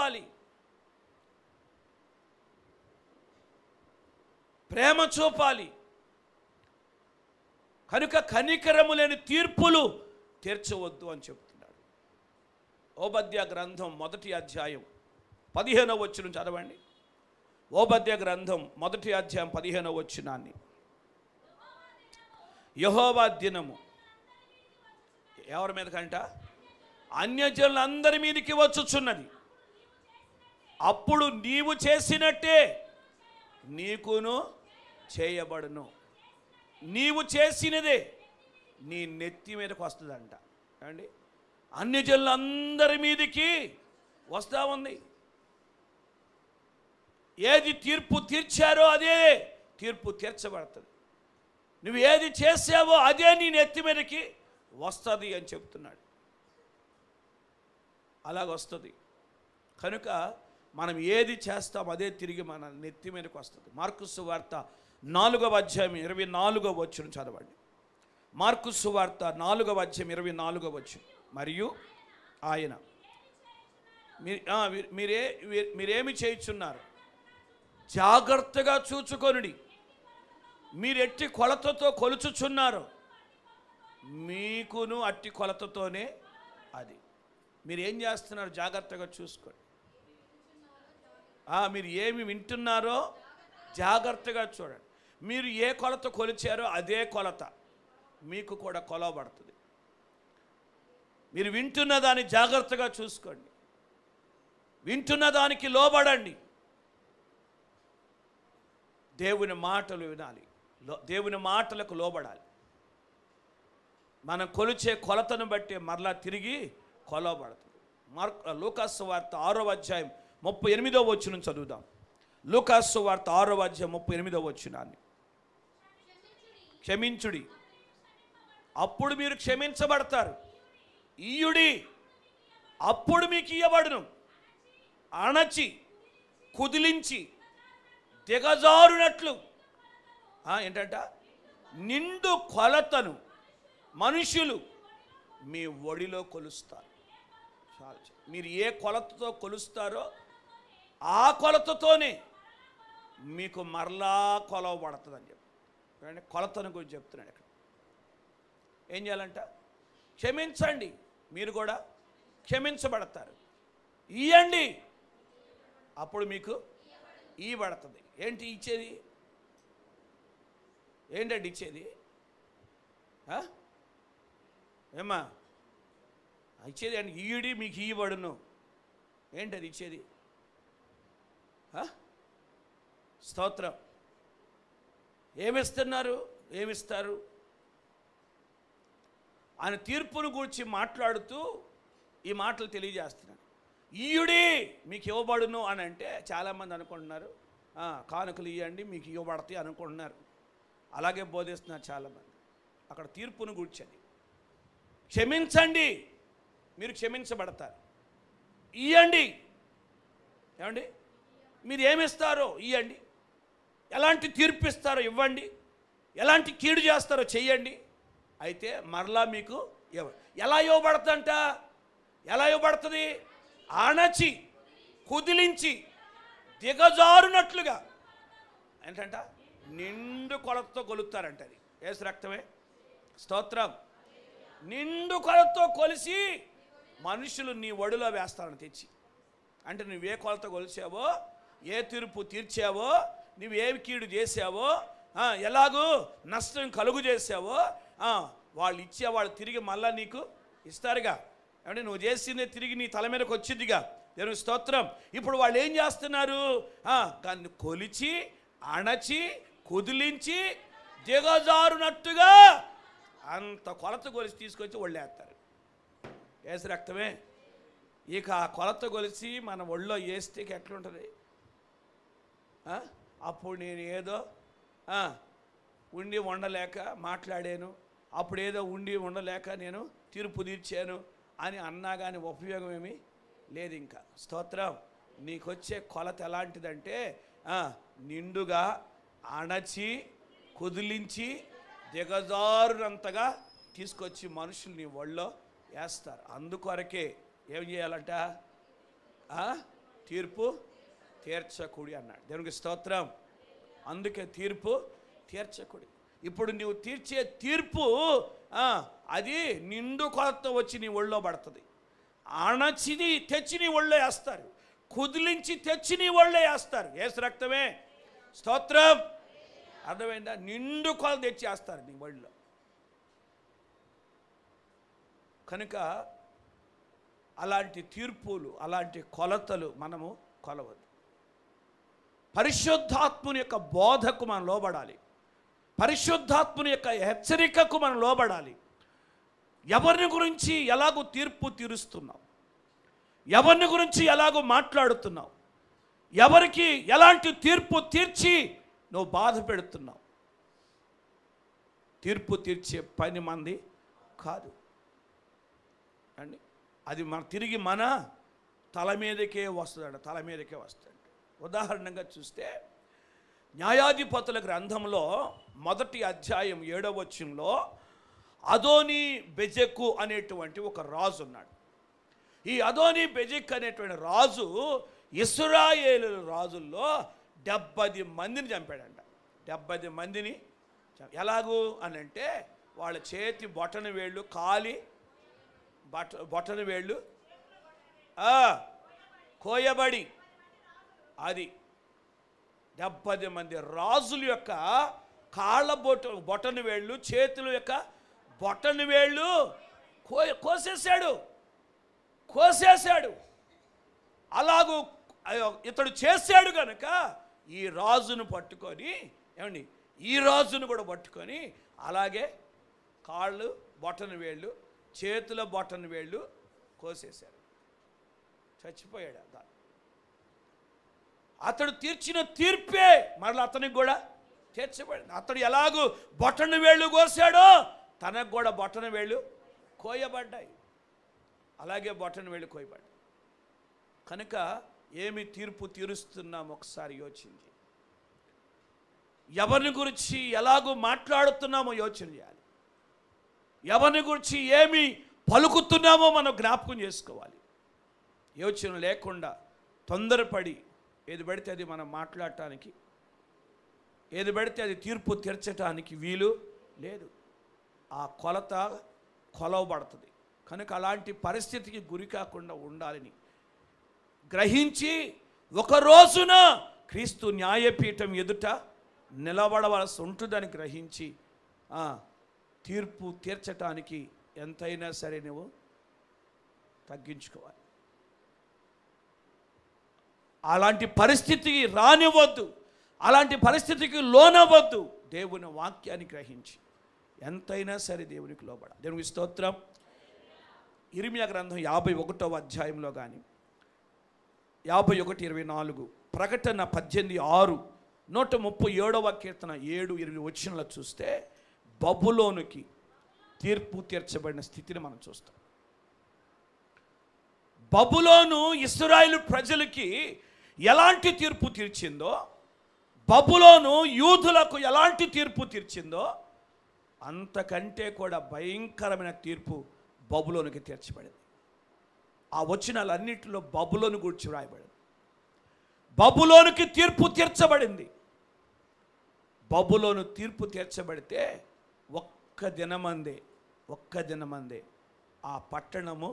చూపాలి, ప్రేమ చూపాలి. కనుక కనికరము లేని తీర్పులు తీర్చవద్దు అని చెప్తున్నాడు. ఓబద్య గ్రంథం 1వ అధ్యాయం 15వ వచనం చదవండి. ఓబద్య గ్రంథం 1వ అధ్యాయం 15వ వచనాన్ని. యెహోవా దినము ఎవరి మీదకంట? అన్యజనులందరి మీదకి వచ్చుచున్నది. అప్పుడు నీవు చేసినట్టే నీకును చేయబడును. నీవు చేసినదే నీ నెత్తి మీదకి వస్తుందంట. ఏమండి? అన్యజనులందరి మీదకి వస్తూ ఉంది. ఏది తీర్పు తీర్చారో అదే తీర్పు తీర్చబడుతుంది. నువ్వు ఏది చేసావో అదే నీ నెత్తి మీదకి వస్తుంది అని చెప్తున్నాడు. అలాగొస్తుంది. కనుక మనం ఏది చేస్తాం అదే తిరిగి మన నెత్తి మీదకి వస్తుంది. మార్కు సువార్త 4వ అధ్యాయం 24వ వచనం చదవండి. మార్కు సువార్త 4వ అధ్యాయం 24వ వచనం. మరియు ఆయన మీరేమి చేయుచున్నారు? జాగ్రత్తగా చూచుకొనుడి. మీరెట్టి కొలతతో కొలుచుచున్నారు, మీకును అట్టి కొలతతోనే అది. మీరు ఏం చేస్తున్నారు? జాగ్రత్తగా చూసుకోండి. మీరు ఏమి వింటున్నారో జాగ్రత్తగా చూడండి. మీరు ఏ కొలత కొలిచారో అదే కొలత మీకు కూడా కొలవబడుతుంది. మీరు వింటున్న దాన్ని జాగ్రత్తగా చూసుకోండి. వింటున్న దానికి లోబడండి. దేవుని మాటలు వినాలి, దేవుని మాటలకు లోబడాలి. మనం కొలిచే కొలతను బట్టి మరలా తిరిగి కొలవబడుతుంది. లూకాసు వార్త 6వ అధ్యాయం 38వ వచనం చదువుదాం. లూకాసు వార్త 6వ అధ్యాయం 38వ వచనాన్ని. క్షమించుడి, అప్పుడు మీరు క్షమించబడతారు. ఇయ్యుడి, అప్పుడు మీకు ఇయ్యబడును. అణచి కుదిలించి దిగజారునట్లు ఏంటంట? నిండు కొలతను మనుషులు మీ ఒడిలో కొలుస్తారు. మీరు ఏ కొలతతో కొలుస్తారో ఆ కొలతతోనే మీకు మరలా కొలవబడుతుంది అని చెప్పి కొలతను గురించి చెప్తున్నాడు. ఇక్కడ ఏం చేయాలంట? క్షమించండి, మీరు కూడా క్షమించబడతారు. ఇయ్యండి, అప్పుడు మీకు ఇవ్వబడుతుంది. ఏంటి ఇచ్చేది? ఏంటండి ఇచ్చేది? ఏమ్మా ఇచ్చేది అండి? ఈయుడి మీకు ఇవ్వబడును. ఏంటది ఇచ్చేది? స్తోత్రం. ఏమిస్తున్నారు? ఏమిస్తారు? ఆయన తీర్పును గురించి మాట్లాడుతూ ఈ మాటలు తెలియజేస్తున్నాడు. ఈయుడి మీకు ఇవ్వబడును అని అంటే చాలామంది అనుకుంటున్నారు కానుకలు ఇవ్వండి మీకు ఇవ్వబడతాయి అనుకుంటున్నారు. అలాగే బోధిస్తున్నారు చాలామంది. అక్కడ తీర్పును గుర్చండి. క్షమించండి, మీరు క్షమించబడతారు. ఇవ్వండి, ఏమండి? మీరు ఏమిస్తారో ఇవ్వండి. ఎలాంటి తీర్పు ఇస్తారో ఇవ్వండి. ఎలాంటి కీడు చేస్తారో చెయ్యండి. అయితే మరలా మీకు ఎలా ఇవ్వబడతంట? ఎలా ఇవ్వబడుతుంది? అణచి కుదిలించి దిగజారునట్లుగా. ఏంటంట? నిండు కొలతతో కొలుస్తారంట. అది యేసు రక్తమే. స్తోత్రం. నిండు కొలతతో కొలిసి మనుషులు నీ ఒడిలో వేస్తారని తెచ్చి. అంటే నువ్వే కొలత కొలిచావో, ఏ తీర్పు తీర్చావో, నువ్వే కీడు చేసావో, ఎలాగూ నష్టం కలుగు చేసావో వాళ్ళు ఇచ్చేవాళ్ళు తిరిగి మళ్ళా నీకు ఇస్తారుగా. అంటే నువ్వు చేసిందే తిరిగి నీ తల మీదకి వచ్చిందిగా. దేవుని స్తోత్రం. ఇప్పుడు వాళ్ళు ఏం చేస్తున్నారు? దాన్ని కొలిచి అణచి కుదిలించి దిగజారునట్టుగా అంత కొలత కొలిసి తీసుకొచ్చి ఒళ్ళేస్తారు. యేసు రక్తమే. ఇక ఆ కొలత కొలిసి మన ఒళ్ళో వేస్తే ఎట్లుంటుంది? అప్పుడు నేను ఏదో ఉండి ఉండలేక మాట్లాడాను, అప్పుడు ఏదో ఉండి ఉండలేక నేను తీర్పు తీర్చాను అని అన్నా కానీ ఉపయోగం ఏమీ లేదు. ఇంకా స్తోత్రం. నీకొచ్చే కొలత ఎలాంటిదంటే నిండుగా అణచి కుదిలించి దిగజారునంతగా తీసుకొచ్చి మనుషులు నీ ఒళ్ళో వేస్తారు. అందుకొరకే ఏం చేయాలంట? తీర్పు తీర్చకుడి అన్నాడు. దేవునికి స్తోత్రం. అందుకే తీర్పు తీర్చకుడి. ఇప్పుడు నువ్వు తీర్చే తీర్పు అది నిండు కొలత వచ్చి నీ ఒళ్ళో పడుతుంది. అణచిని తెచ్చి నీ ఒళ్ళో వేస్తారు, కుదిలించి తెచ్చి నీ ఒళ్ళో వేస్తారు. యేసు రక్తమే. స్తోత్రం. అర్థమైందా? నిండు కొలత తెచ్చి వేస్తారు నీ ఒళ్ళో. కనుక అలాంటి తీర్పులు, అలాంటి కొలతలు మనము కొలవద్దు. పరిశుద్ధాత్ముని యొక్క బోధకు మనం లోబడాలి. పరిశుద్ధాత్ముని యొక్క హెచ్చరికకు మనం లోబడాలి. ఎవరిని గురించి ఎలాగో తీర్పు తీరుస్తున్నావు, ఎవరిని గురించి ఎలాగో మాట్లాడుతున్నావు, ఎవరికి ఎలాంటి తీర్పు తీర్చి నువ్వు బాధ పెడుతున్నావు. తీర్పు తీర్చే పని మంది కాదు అండి. అది తిరిగి మన తల మీదకే వస్తుందంట, తల మీదకే వస్తుంది. ఉదాహరణగా చూస్తే న్యాయాధిపతుల గ్రంథంలో 1వ అధ్యాయం 7వ వచనంలో అదోని బెజెకు అనేటువంటి ఒక రాజు ఉన్నాడు. ఈ అదోని బెజెక్ అనేటువంటి రాజు ఇశ్రాయేలు రాజుల్లో 70 మందిని చంపాడంట. 70 మందిని ఎలాగూ అని అంటే వాళ్ళ చేతి బొటన వేళ్ళు, కాలి బొటన వేళ్ళు కోయబడి, అది 70 మంది రాజుల యొక్క కాళ్ళ బొటన వేళ్ళు, చేతుల యొక్క బొటన వేళ్ళు కోసేశాడు. అలాగూ ఇతడు చేశాడు కనుక ఈ రాజును పట్టుకొని, ఏమండి, ఈ రాజును కూడా పట్టుకొని అలాగే కాళ్ళు బొటన వేళ్ళు, చేతుల బొటన వేళ్ళు కోసేశారు. చచ్చిపోయాడు. అతడు తీర్చిన తీర్పే మరలా అతనికి కూడా తీర్చబడింది. అతడు ఎలాగూ బొటన వేళ్ళు కోసాడో తనకు కూడా బొటన వేళ్ళు కోయబడ్డాయి. అలాగే బొటన వేళ్ళు కోయబడ్డాయి. కనుక ఏమి తీర్పు తీరుస్తున్నాం ఒకసారి యోచించి, ఎవరిని గురించి ఎలాగూ మాట్లాడుతున్నామో యోచన చేయాలి. ఎవరిని గురించి ఏమి పలుకుతున్నామో మనం జ్ఞాపకం చేసుకోవాలి. యోచన లేకుండా తొందరపడి ఏది పడితే అది మనం మాట్లాడటానికి, ఏది పడితే అది తీర్పు తీర్చడానికి వీలు లేదు. ఆ కొలత కొలవబడుతుంది. కనుక అలాంటి పరిస్థితికి గురి కాకుండా ఉండాలని గ్రహించి ఒక రోజున క్రీస్తు న్యాయపీఠం ఎదుట నిలబడవలసి ఉంటుందని గ్రహించి తీర్పు తీర్చటానికి ఎంతైనా సరే నువ్వు తగ్గించుకోవాలి. అలాంటి పరిస్థితికి రానివ్వద్దు, అలాంటి పరిస్థితికి లోనవ్వద్దు. దేవుని వాక్యాన్ని గ్రహించి ఎంతైనా సరే దేవునికి లోబడాలి. దేవునికి స్తోత్రం. ఇర్మియా గ్రంథం 51వ అధ్యాయంలో కానీ 51:24, ప్రకటన 18:6, 137వ కీర్తన 7-8 వచనాలు చూస్తే బబులోనుకి తీర్పు తీర్చబడిన స్థితిని మనం చూస్తాం. బబులోను ఇశ్రాయేలు ప్రజలకి ఎలాంటి తీర్పు తీర్చిందో, బబులోను యూదులకు ఎలాంటి తీర్పు తీర్చిందో అంతకంటే కూడా భయంకరమైన తీర్పు బబులోనుకి తీర్చబడింది. ఆ వచనాలన్నింటిలో బబులోను గురించి రాయబడింది. బబులోనుకి తీర్పు తీర్చబడింది. బబులోను తీర్పు తీర్చబడితే ఒక్క దినమందే ఆ పట్టణము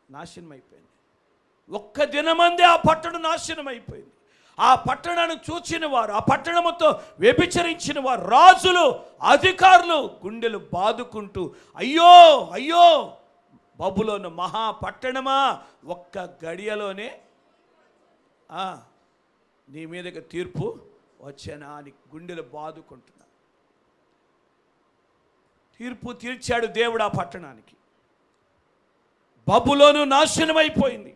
నాశనం అయిపోయింది. ఒక్క దినమందే ఆ పట్టణం నాశనం అయిపోయింది. ఆ పట్టణాన్ని చూచిన వారు, ఆ పట్టణముతో వ్యభిచరించిన వారు, రాజులు, అధికారులు గుండెలు బాదుకుంటూ అయ్యో అయ్యో బబులోను మహాపట్టణమా, ఒక్క గడియలోనే నీ మీదకి తీర్పు వచ్చానా అని గుండెలు బాదుకుంటున్నారు. తీర్పు తీర్చాడు దేవుడు ఆ పట్టణానికి. బబులోను నాశనమైపోయింది.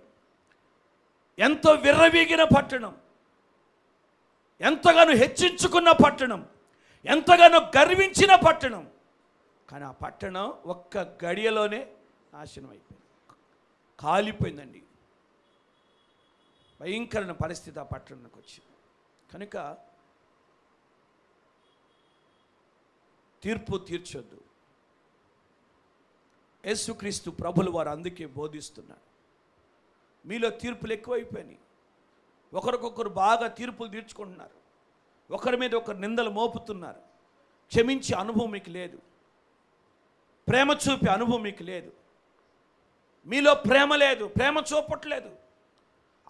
ఎంతో విర్రవీగిన పట్టణం, ఎంతగానో హెచ్చించుకున్న పట్టణం, ఎంతగానో గర్వించిన పట్టణం. కానీ ఆ పట్టణం ఒక్క గడియలోనే నాశనం అయిపోయింది, కాలిపోయిందండి. భయంకరమైన పరిస్థితి ఆ పట్టణానికి వచ్చింది. కనుక తీర్పు తీర్చొద్దు. యేసుక్రీస్తు ప్రభులు వారు అందుకే బోధిస్తున్నాడు. మీలో తీర్పులు ఎక్కువైపోయినాయి. ఒకరికొకరు బాగా తీర్పులు తీర్చుకుంటున్నారు. ఒకరి మీద ఒకరు నిందలు మోపుతున్నారు. క్షమించే అనుభవం మీకు లేదు. ప్రేమ చూపే అనుభవం మీకు లేదు. మీలో ప్రేమ లేదు, ప్రేమ చూపట్లేదు,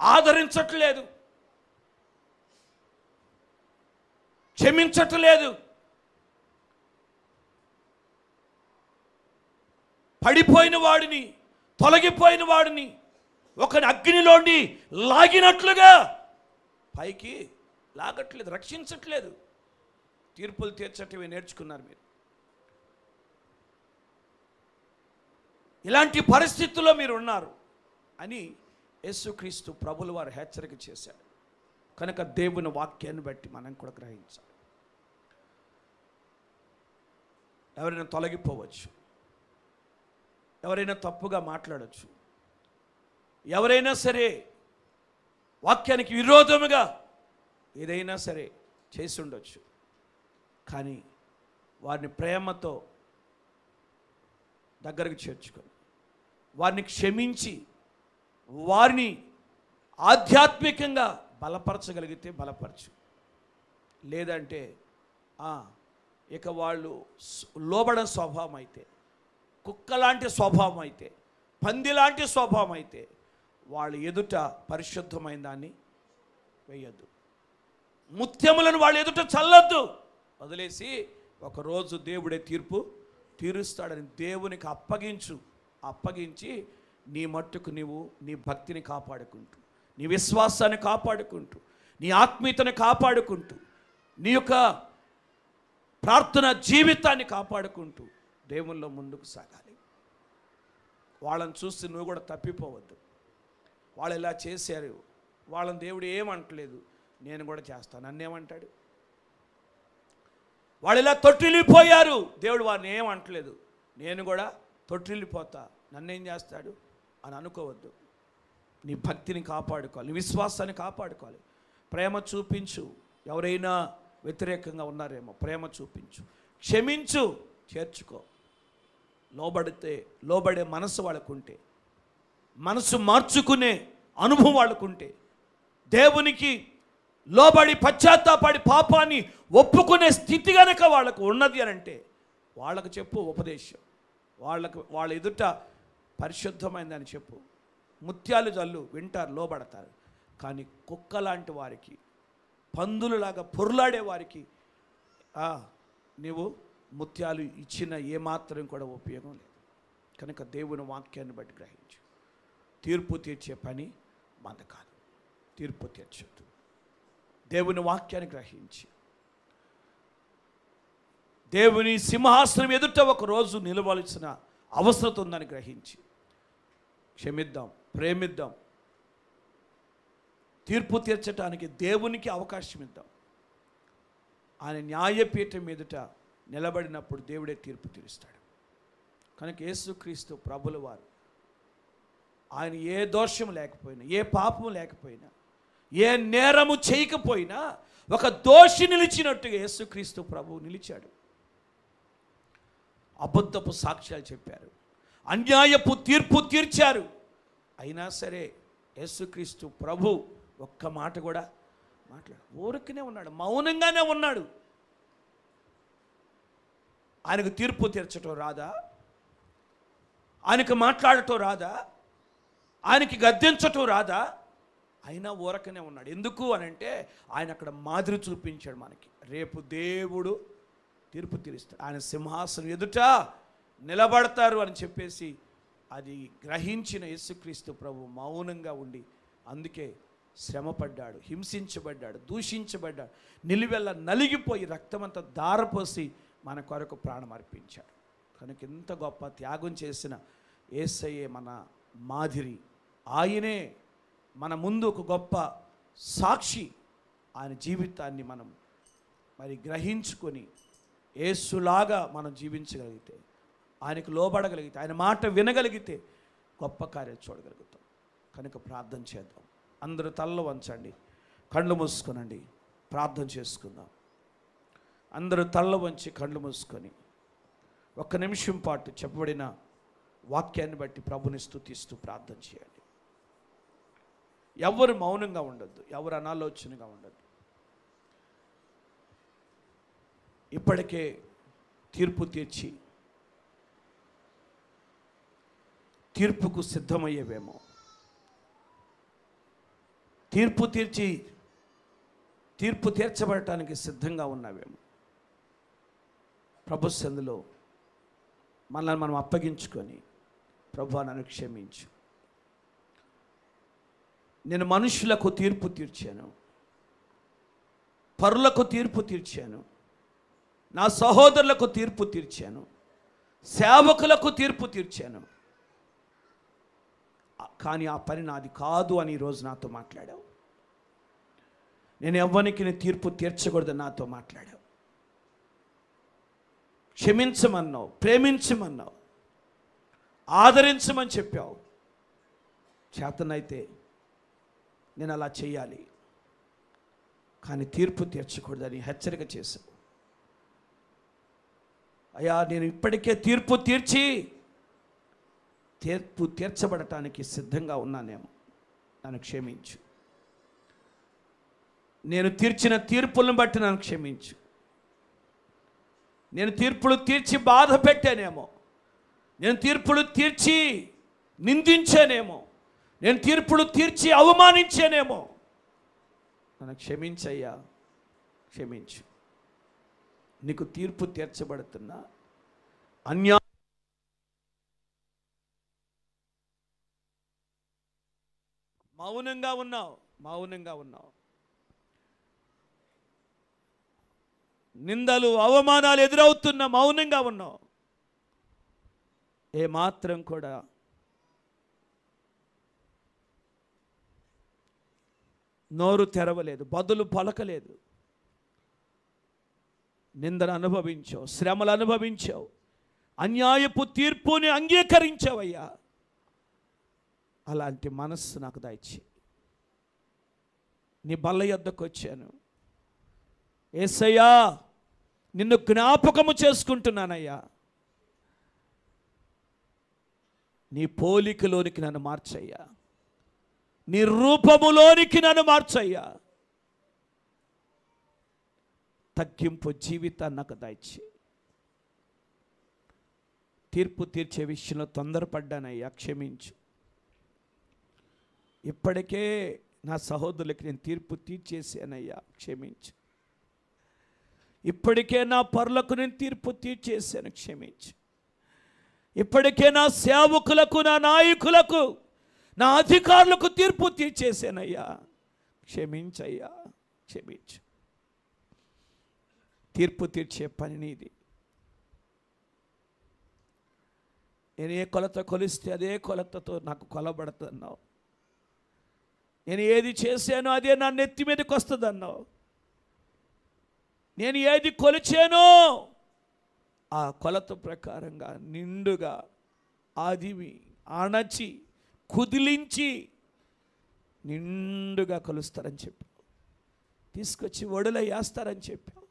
ఆదరించట్లేదు, క్షమించట్లేదు. పడిపోయిన వాడిని, తొలగిపోయిన వాడిని ఒకని అగ్నిలోండి లాగినట్లుగా పైకి లాగట్లేదు, రక్షించట్లేదు. తీర్పులు తీర్చటమే నేర్చుకున్నారు మీరు. ఇలాంటి పరిస్థితుల్లో మీరు ఉన్నారు అని యేసుక్రీస్తు ప్రభుల వారు హెచ్చరిక చేశారు. కనుక దేవుని వాక్యాన్ని బట్టి మనం కూడా గ్రహించాలి. ఎవరైనా తొలగిపోవచ్చు, ఎవరైనా తప్పుగా మాట్లాడవచ్చు, ఎవరైనా సరే వాక్యానికి విరోధముగా ఏదైనా సరే చేసి ఉండొచ్చు. కానీ వారిని ప్రేమతో దగ్గరకు చేర్చుకొని వారిని క్షమించి వారిని ఆధ్యాత్మికంగా బలపరచగలిగితే బలపరచు. లేదంటే ఇక వాళ్ళు లోబడ స్వభావం అయితే, కుక్కలాంటి స్వభావం అయితే, పందిలాంటి స్వభావం అయితే వాళ్ళు ఎదుట పరిశుద్ధమైన దాన్ని వేయద్దు. ముత్యములను వాళ్ళు ఎదుట చల్లొద్దు. వదిలేసి ఒకరోజు దేవుడే తీర్పు తీరుస్తాడని దేవునికి అప్పగించి నీ మట్టుకు నీవు నీ భక్తిని కాపాడుకుంటూ, నీ విశ్వాసాన్ని కాపాడుకుంటూ, నీ ఆత్మీయతను కాపాడుకుంటూ, నీ యొక్క ప్రార్థన జీవితాన్ని కాపాడుకుంటూ దేవుల్లో ముందుకు సాగాలి. వాళ్ళని చూసి నువ్వు కూడా తప్పిపోవద్దు. వాళ్ళు ఇలా చేశారు, వాళ్ళని దేవుడు ఏమంటలేదు, నేను కూడా చేస్తాను నన్నేమంటాడు. వాళ్ళు ఇలా తొట్టిల్లిపోయారు, దేవుడు వారిని ఏమంటలేదు, నేను కూడా తొట్టిల్లిపోతా, నన్నేం చేస్తాడు అని అనుకోవద్దు. నీ భక్తిని కాపాడుకోవాలి, నీ విశ్వాసాన్ని కాపాడుకోవాలి. ప్రేమ చూపించు. ఎవరైనా వ్యతిరేకంగా ఉన్నారేమో ప్రేమ చూపించు, క్షమించు, చేర్చుకో. లోబడే మనసు వాళ్ళకుంటే, మనసు మార్చుకునే అనుభవం వాళ్ళకుంటే, దేవునికి లోబడి పశ్చాత్తాపడి పాపాన్ని ఒప్పుకునే స్థితి కనుక వాళ్ళకు ఉన్నది అని అంటే వాళ్ళకు చెప్పు ఉపదేశం. వాళ్ళ ఎదుట పరిశుద్ధమైందని చెప్పు. ముత్యాలు జల్లు, వింటారు, లోబడతారు. కానీ కుక్కలాంటి వారికి, పందులలాగా పొరులాడే వారికి నీవు ముత్యాలు ఇచ్చిన ఏమాత్రం కూడా ఉపయోగం లేదు. కనుక దేవుని వాక్యాన్ని బట్టి గ్రహించు. తీర్పు తీర్చే పని మంద కాదు, తీర్పు తీర్చొద్దు. దేవుని వాక్యాన్ని గ్రహించి దేవుని సింహాసనం ఎదుట ఒకరోజు నిలవలసిన అవసరం ఉందని గ్రహించి క్షమిద్దాం, ప్రేమిద్దాం. తీర్పు తీర్చడానికి దేవునికి అవకాశం ఇద్దాం. ఆయన న్యాయపీఠం ఎదుట నిలబడినప్పుడు దేవుడే తీర్పు తీరుస్తాడు. కనుక యేసుక్రీస్తు ప్రభుల వారు ఆయన ఏ దోషం లేకపోయినా, ఏ పాపము లేకపోయినా, ఏ నేరము చేయకపోయినా ఒక దోషి నిలిచినట్టుగా యేసుక్రీస్తు ప్రభువు నిలిచాడు. అబద్ధపు సాక్ష్యాలు చెప్పారు, అన్యాయపు తీర్పు తీర్చారు. అయినా సరే యేసుక్రీస్తు ప్రభు ఒక్క మాట కూడా ఊరికనే ఉన్నాడు, మౌనంగానే ఉన్నాడు. ఆయనకు తీర్పు తీర్చటం రాదా? ఆయనకు మాట్లాడటం రాదా? ఆయనకి గద్దించటం రాదా? అయినా ఊరకనే ఉన్నాడు. ఎందుకు అని అంటే ఆయన అక్కడ మాదిరి చూపించాడు మనకి. రేపు దేవుడు తీర్పు తీరుస్తాడు, ఆయన సింహాసనం ఎదుట నిలబడతారు అని చెప్పేసి అది గ్రహించిన యేసుక్రీస్తు ప్రభు మౌనంగా ఉండి, అందుకే శ్రమపడ్డాడు, హింసించబడ్డాడు, దూషించబడ్డాడు, నిలువెల్ల నలిగిపోయి రక్తమంతా దారపోసి మన కొరకు ప్రాణం అర్పించాడు. కనుక ఇంత గొప్ప త్యాగం చేసిన యేసయ్యే మన మాదిరి, ఆయనే మన ముందు ఒక గొప్ప సాక్షి. ఆయన జీవితాన్ని మనం మరి గ్రహించుకొని యేసులాగా మనం జీవించగలిగితే, ఆయనకు లోబడగలిగితే, ఆయన మాట వినగలిగితే గొప్ప కార్యాలు చూడగలుగుతాం. కనుక ప్రార్థన చేద్దాం. అందరూ తలలో వంచండి, కళ్ళు మూసుకొనండి, ప్రార్థన చేసుకుందాం. అందరూ తలలో వంచి కళ్ళు మూసుకొని ఒక్క నిమిషం పాటు చెప్పబడిన వాక్యాన్ని బట్టి ప్రభుని స్తుతిస్తూ ప్రార్థన చేయండి. ఎవరు మౌనంగా ఉండొద్దు, ఎవరు అనాలోచనగా ఉండొద్దు. ఇప్పటికే తీర్పు తీర్చి తీర్పుకు సిద్ధమయ్యేవేమో, తీర్పు తీర్చబడటానికి సిద్ధంగా ఉన్నావేమో. ప్రభు సన్నిధిలో మనల్ని మనం అప్పగించుకొని, ప్రభువా నన్ను క్షమించు, నేను మనుషులకు తీర్పు తీర్చాను, పరులకు తీర్పు తీర్చాను, నా సహోదరులకు తీర్పు తీర్చాను, సేవకులకు తీర్పు తీర్చాను, కానీ ఆ పని నాది కాదు అని ఈరోజు నాతో మాట్లాడావు. నేను ఎవ్వరికి తీర్పు తీర్చకూడదని నాతో మాట్లాడావు. క్షమించమన్నావు, ప్రేమించమన్నావు, ఆదరించమని చెప్పావు. చేతనైతే నేను అలా చేయాలి, కానీ తీర్పు తీర్చకూడదని హెచ్చరిక చేశావు. అయ్యా, నేను ఇప్పటికే తీర్పు తీర్చబడటానికి సిద్ధంగా ఉన్నానేమో, నన్ను క్షమించు. నేను తీర్చిన తీర్పులను బట్టి నన్ను క్షమించు. నేను తీర్పులు తీర్చి బాధ పెట్టానేమో, నేను తీర్పులు తీర్చి నిందించానేమో, నేను తీర్పులు తీర్చి అవమానించానేమో, నన్ను క్షమించయ్యా, క్షమించు. నీకు తీర్పు తీర్చబడుతున్నా మౌనంగా ఉన్నావు. నిందలు అవమానాలు ఎదురవుతున్న మౌనంగా ఉన్నావు. ఏమాత్రం కూడా నోరు తెరవలేదు, బదులు పలకలేదు. నిందను అనుభవించావు, శ్రమలు అనుభవించావు, అన్యాయపు తీర్పుని అంగీకరించావయ్యా. అలాంటి మనస్సు నాకు దయచేయి. నీ బల్ల యొద్దకు వచ్చాను యేసయ్యా, నిన్ను జ్ఞాపకము చేసుకుంటున్నానయ్యా. నీ పోలికలోనికి నన్ను మార్చయ్యా, నీ రూపములోనికి నన్ను మార్చయ్యా. తగ్గింపు జీవితాన్ని నాకు దయచేయి. తీర్పు తీర్చే విషయంలో తొందరపడ్డానయ్యా, క్షమించు. ఇప్పటికే నా సహోదరులకి నేను తీర్పు తీర్చేసానయ్యా, క్షమించు. ఇప్పటికే నా పరులకు నేను తీర్పు తీర్చేసాను, క్షమించు. ఇప్పటికే నా సేవకులకు, నా నాయకులకు, నా అధికారులకు తీర్పు తీర్చేసానయ్యా, క్షమించయ్యా, క్షమించు. తీర్పు తీర్చే పని నీది. నేను ఏ కొలత కొలిస్తే అదే కొలతతో నాకు కొలబడుతున్నావు. నేను ఏది చేశానో అదే నా నెత్తి మీదకి వస్తుంది అన్నావు. నేను ఏది కొలిచానో ఆ కొలత ప్రకారంగా నిండుగా ఆదివి అణచి కుదిలించి నిండుగా కొలుస్తారని చెప్పావు. తీసుకొచ్చి ఒడిలో వేస్తారని చెప్పావు.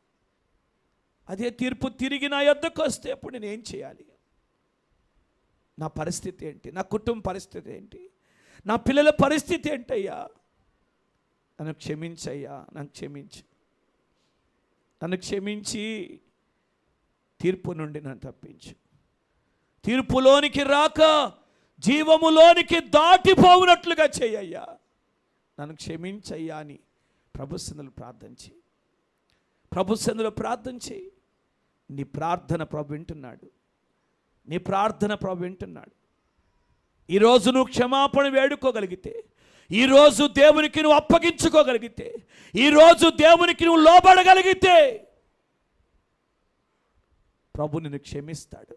అదే తీర్పు తిరిగి నా యొద్దకు వస్తే అప్పుడు నేను ఏం చేయాలి? నా పరిస్థితి ఏంటి? నా కుటుంబ పరిస్థితి ఏంటి? నా పిల్లల పరిస్థితి ఏంటయ్యా? నన్ను క్షమించయ్యా, నన్ను క్షమించు. నన్ను క్షమించి తీర్పు నుండి నన్ను తప్పించు. తీర్పులోనికి రాక జీవములోనికి దాటిపోవునట్లుగా చెయ్యయ్యా, నన్ను క్షమించయ్యా అని ప్రభు సన్నిధిలో ప్రార్థన చేయి. ప్రభు సన్నిధిలో ప్రార్థన చేయి. నీ ప్రార్థన ప్రభు వింటున్నాడు. నీ ప్రార్థన ప్రభు వింటున్నాడు. ఈరోజు నువ్వు క్షమాపణ వేడుకోగలిగితే, ఈరోజు దేవునికి నువ్వు అప్పగించుకోగలిగితే, ఈరోజు దేవునికి నువ్వు లోబడగలిగితే ప్రభు నిన్ను క్షమిస్తాడు,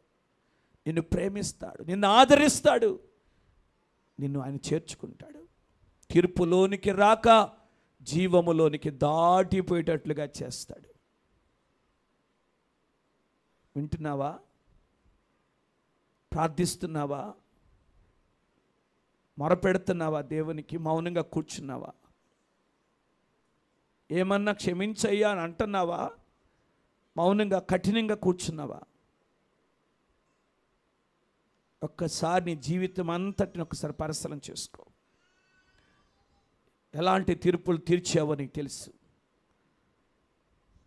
నిన్ను ప్రేమిస్తాడు, నిన్ను ఆదరిస్తాడు, నిన్ను ఆయన చేర్చుకుంటాడు. తీర్పులోనికి రాక జీవములోనికి దాటిపోయేటట్లుగా చేస్తాడు. వింటున్నావా? ప్రార్థిస్తున్నావా? మొరపెడుతున్నావా? దేవునికి మౌనంగా కూర్చున్నావా? ఏమన్నా క్షమించయ్యా అని అంటున్నావా? మౌనంగా కఠినంగా కూర్చున్నావా? ఒక్కసారి నీ జీవితం అంతటిని ఒకసారి పరిశీలన చేసుకో. ఎలాంటి తీర్పులు తీర్చావో నీకు తెలుసు.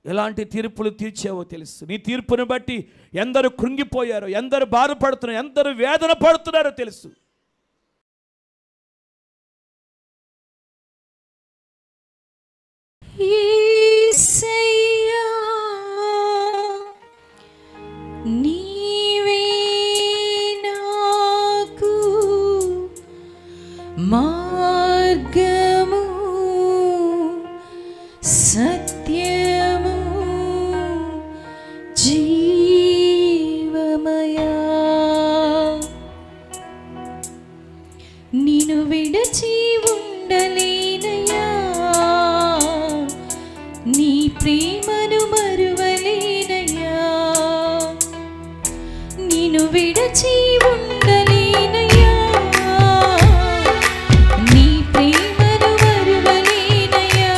ఎలాంటి తీర్పులు తీర్చావో తెలుసు. నీ తీర్పును బట్టి ఎందరు కృంగిపోయారో, ఎందరు బాధపడుతున్నారో, ఎందరు వేదన పడుతున్నారో తెలుసు. యేసయ్యా నీవే నాకు మార్గము సత్యము జీవమయా. నిన్ను విడచి ఉండలేనయ్యా, నీ ప్రేమను మరువలేనయ్యా. నిన్ను విడచి ఉండలేనయ్యా, నీ ప్రేమను మరువలేనయ్యా.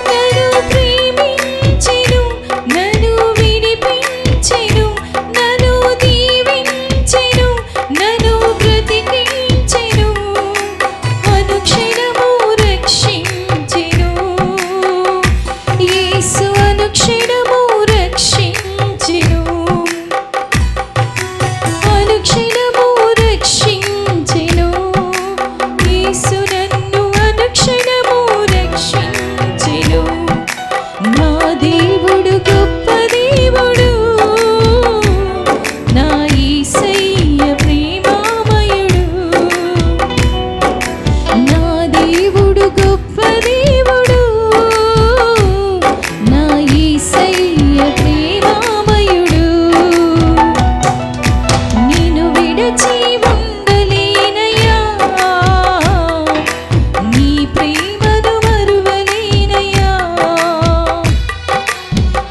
నన్ను ప్రేమించెను, నన్ను విడిపించెను, నన్ను దీవించెను, నన్ను బ్రతికించెను, అనుక్షణము రక్షించెను. యేసు అనుక్షణము రక్షించెను, అనుక్షణము రక్షించెను. యేసు నన్ను అనుక్షణము రక్షించెను. నా దేవుడు గొప్ప దేవుడు, నా యేసయ్య ప్రేమామయుడు. నా దేవుడు గొప్ప దేవుడు, నా యేసయ్య ప్రేమామయుడు. నిన్ను విడచి ఉండలేనయ్యా, నీ ప్రేమను మరువలేనయ్యా.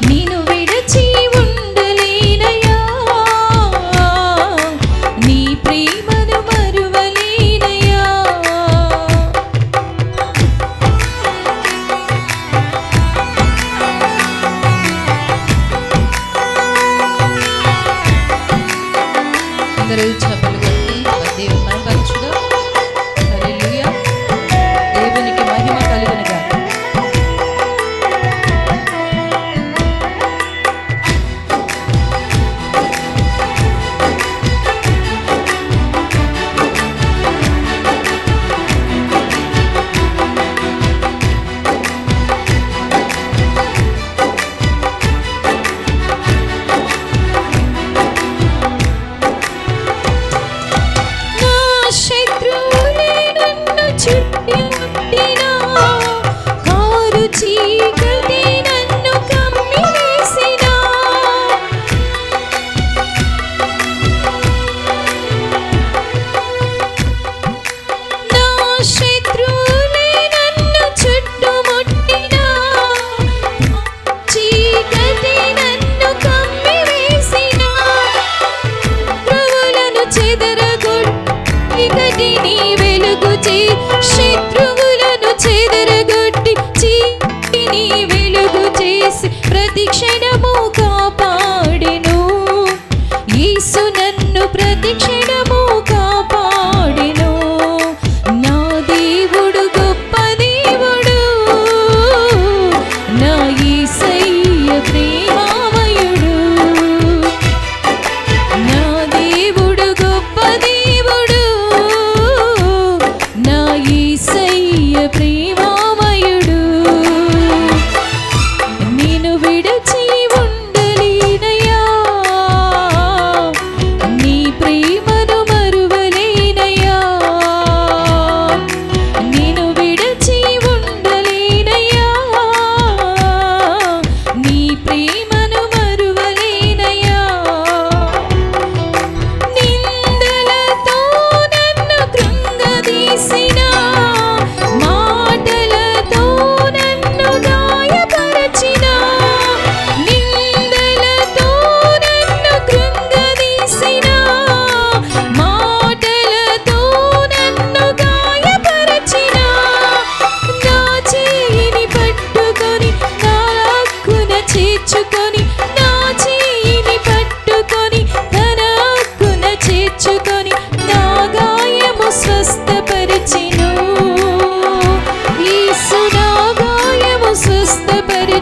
నిన్ను విడచి ఉండలేనయ్యా, నీ ప్రేమను మరువలేనయ్యా. అందరూ చప్పట్లు కొట్టి దేవుని మహిమపరచుదాం. హల్లెలూయా. దేవునికి మహిమ కలుగును గాక. నా శత్రువులే నన్ను చుట్టుముట్టినా, కారు చీకటి నన్ను కమ్మివేసినా, నా శత్రువులే నన్ను చుట్టుముట్టినా, చీకటి నన్ను కమ్మివేసినా, శత్రువులను చెదరగొట్టి నీ వెలుగు శత్రువులను చెదరగొట్టి చీకటిని వెలుగు చేసి ప్రతి క్షణము కాపాడెను. యేసు నన్ను ప్రతి క్షణము కాపాడెను. నా దేవుడు గొప్ప దేవుడు, నా యేసయ్య ప్రేమామయుడు. నా దేవుడు గొప్ప దేవుడు, నా యేసయ్య ప్రేమామయుడు. నిన్ను విడచి ఉండలేనయ్యా, నీ ప్రేమ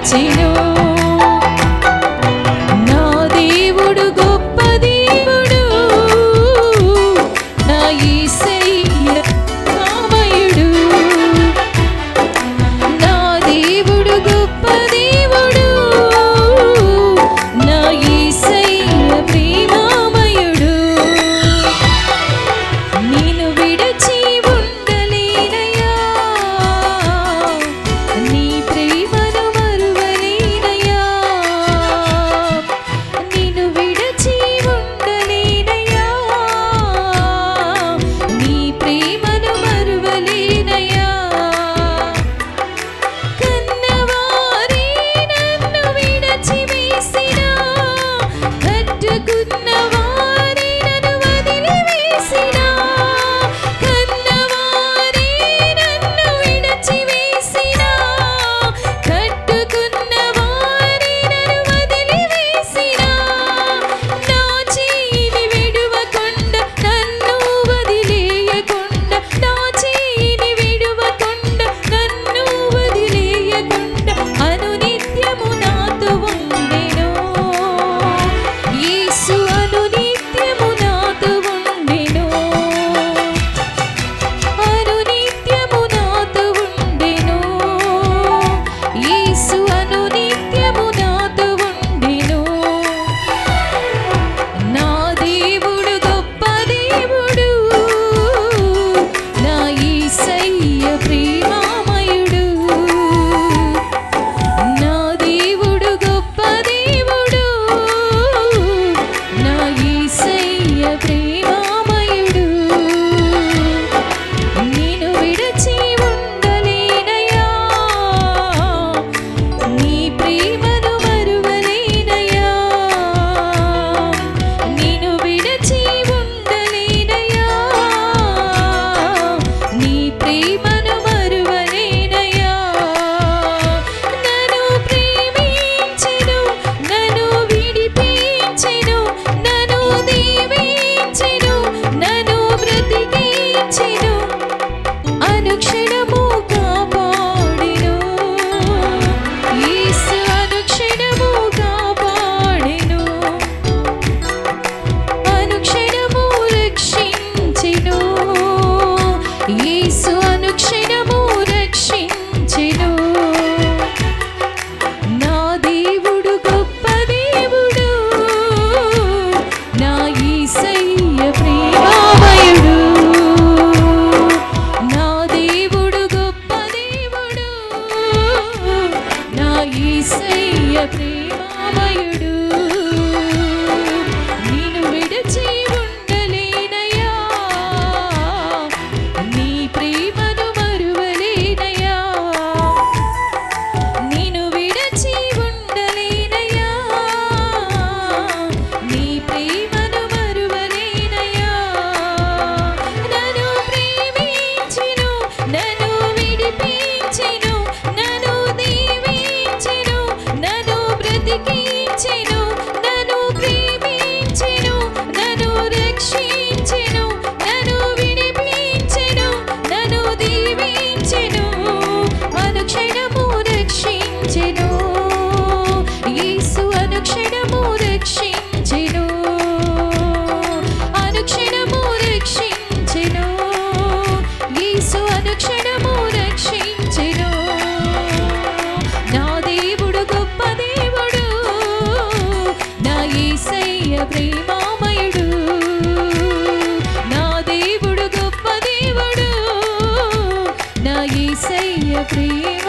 విడచెను. నా దేవుడు గొప్ప దేవుడు, నా యేసయ్య కృపామయుడు. నా దేవుడు గొప్ప దేవుడు, నా యేసయ్య ప్రేమామయుడు. నేను విడచి ఉండలేనయ్యా, నీ ప్రేమను మరువలేనయ్యా. నేను విడచి ఉండలేనయ్యా, నీ ప్రేమను మరువలేనయ్యా. కన్నవారే నన్ను విడచి వేసినా, కట్టుకున్నవారే నన్ను వదిలివేసినా. కన్నవారే నన్ను విడచి వేసినా, కట్టుకున్నవారే నన్ను వదిలివేసినా. నా చేయిని విడువకుండా, నన్ను వదిలేయకుండా, నా చేయిని విడువకుండా, నన్ను వదిలేయకుండా, అనునిత్యము నాతో ఉండెను. యేసు అనునిత్యము నాతో ఉండెను, అనునిత్యము నాతో ఉండెను. యేసు అనునిత్యము నాతో ఉండెను. నా దేవుడు గొప్ప దేవుడు, నా యేసయ్య ప్రేమామయుడు. నా దేవుడు గొప్ప దేవుడు, నా యేసయ్య ప్రేమామయుడు. నేను విడచి ఉండలేనయ్యా, నీ ప్రేమను మరువలేనయ్యా. నేను విడచి ఉండలేనయ్యా, నీ ప్రేమను మరువలేనయ్యా. నన్ను ప్రేమించెను, నన్ను విడిపించెను, నన్ను దీవించెను, నన్ను బ్రతికించెను, అనుక్షణము కాపాడెను. యేసు అనుక్షణము కాపాడెను, అనుక్షణము రక్షించెను. యేసు అనుక్షణము రక్షించెను. నా దేవుడు గొప్ప దేవుడు, నా యేసయ్య ప్రేమామయుడు. నా దేవుడు గొప్ప దేవుడు, నా యేసయ్య ప్రేమామయుడు. నేను విడచి ఉండలేనయ్యా, నీ ప్రేమను మరువలేనయ్యా. నేను విడచి ఉండలేనయ్యా, నీ ప్రేమను మరువలేనయ్యా. నన్ను ప్రేమించెను, నన్ను విడిపించెను, నన్ను దీవించెను, నన్ను బ్రతికించెను, నన్ను ప్రేమించెను, నన్ను రక్షించెను, నన్ను విడిపించెను, నన్ను దీవించెను, అనుక్షణము రక్షించెను. యేసు అనుక్షణము రక్షించెను, అనుక్షణము రక్షించెను. యేసు అనుక్షణము రక్షించెను. నా దేవుడు గొప్ప దేవుడు, నా యేసయ్య ప్రేమామయుడు. నా దేవుడు గొప్ప దేవుడు, నా యేసయ్య ప్రేమ